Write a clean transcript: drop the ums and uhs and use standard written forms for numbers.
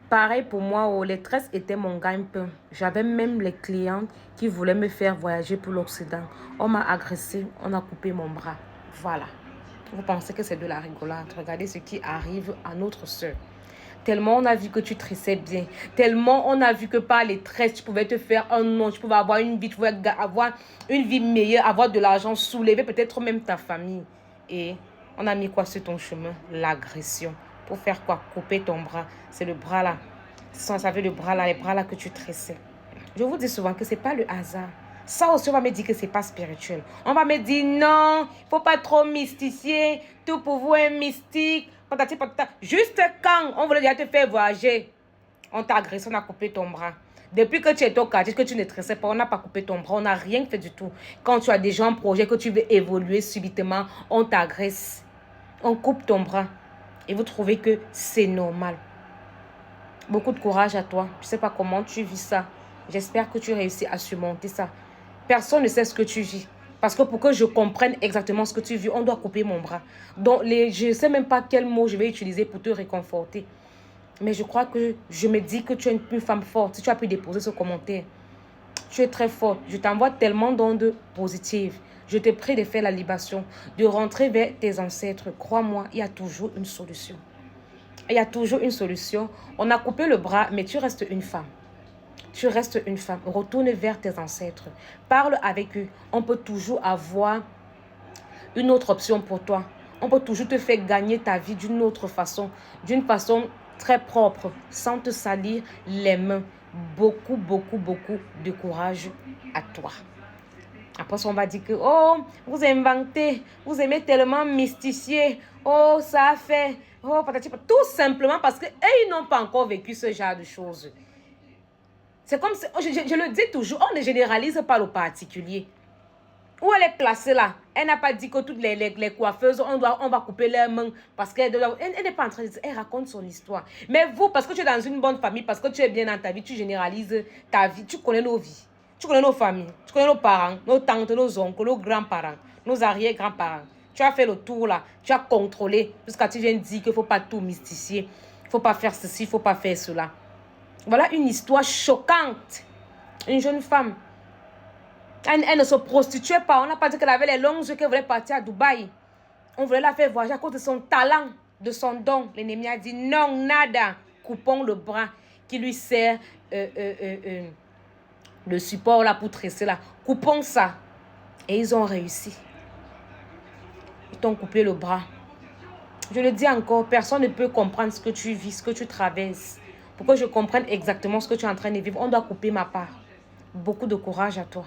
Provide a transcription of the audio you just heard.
Pareil pour moi, oh, les tresses étaient mon gagne-pain. J'avais même les clientes qui voulaient me faire voyager pour l'Occident. On m'a agressé, on a coupé mon bras. Voilà. Vous pensez que c'est de la rigolade. Regardez ce qui arrive à notre soeur. Tellement on a vu que tu tressais bien. Tellement on a vu que par les tresses, tu pouvais te faire un nom. Tu pouvais avoir une vie, tu pouvais avoir une vie meilleure, avoir de l'argent, soulever peut-être même ta famille. Et on a mis quoi sur ton chemin? L'agression. Pour faire quoi? Couper ton bras. C'est le bras là. Ça savait le bras là, les bras là que tu tressais. Je vous dis souvent que ce n'est pas le hasard. Ça aussi, on va me dire que ce n'est pas spirituel. On va me dire non, il ne faut pas trop mystifier. Tout pour vous est mystique. Patati, patata. Juste quand on voulait déjà te faire voyager, on t'a agressé, on a coupé ton bras. Depuis que tu es au quartier, que tu ne tressais pas, on n'a pas coupé ton bras, on n'a rien fait du tout. Quand tu as déjà un projet, que tu veux évoluer subitement, on t'agresse. On coupe ton bras. Et vous trouvez que c'est normal. Beaucoup de courage à toi. Je ne sais pas comment tu vis ça. J'espère que tu réussis à surmonter ça. Personne ne sait ce que tu vis. Parce que pour que je comprenne exactement ce que tu vis, on doit couper mon bras. Donc, je ne sais même pas quel mot je vais utiliser pour te réconforter. Mais je crois que je me dis que tu es une femme forte. Si tu as pu déposer ce commentaire, tu es très forte. Je t'envoie tellement d'ondes positives. Je te prie de faire la libation, de rentrer vers tes ancêtres. Crois-moi, il y a toujours une solution. Il y a toujours une solution. On a coupé le bras, mais tu restes une femme. Tu restes une femme. Retourne vers tes ancêtres. Parle avec eux. On peut toujours avoir une autre option pour toi. On peut toujours te faire gagner ta vie d'une autre façon. D'une façon très propre, sans te salir les mains. Beaucoup, beaucoup, beaucoup de courage à toi. Après, on va dire que, oh, vous inventez, vous aimez tellement mystifier. Oh, ça a fait, oh, patati, patati. Tout simplement parce qu'ils n'ont pas encore vécu ce genre de choses. C'est comme si, je le dis toujours, on ne généralise pas le particulier. Où elle est placée là? Elle n'a pas dit que toutes les coiffeuses, on va couper leurs mains parce qu'elle n'est pas en train de dire, elle raconte son histoire. Mais vous, parce que tu es dans une bonne famille, parce que tu es bien dans ta vie, tu généralises ta vie, tu connais nos vies. Tu connais nos familles, tu connais nos parents, nos tantes, nos oncles, nos grands-parents, nos arrière-grands-parents. Tu as fait le tour là, tu as contrôlé jusqu'à tu viens de dire qu'il ne faut pas tout mystifier. Il ne faut pas faire ceci, il ne faut pas faire cela. Voilà une histoire choquante. Une jeune femme. Elle ne se prostituait pas. On n'a pas dit qu'elle avait les longs yeux, qu'elle voulait partir à Dubaï. On voulait la faire voyager à cause de son talent, de son don. L'ennemi a dit non, nada. Coupons le bras qui lui sert le support là pour tresser là. Coupons ça. Et ils ont réussi. Ils t'ont coupé le bras. Je le dis encore, personne ne peut comprendre ce que tu vis, ce que tu traverses. Pour que je comprenne exactement ce que tu es en train de vivre, on doit couper ma part. Beaucoup de courage à toi.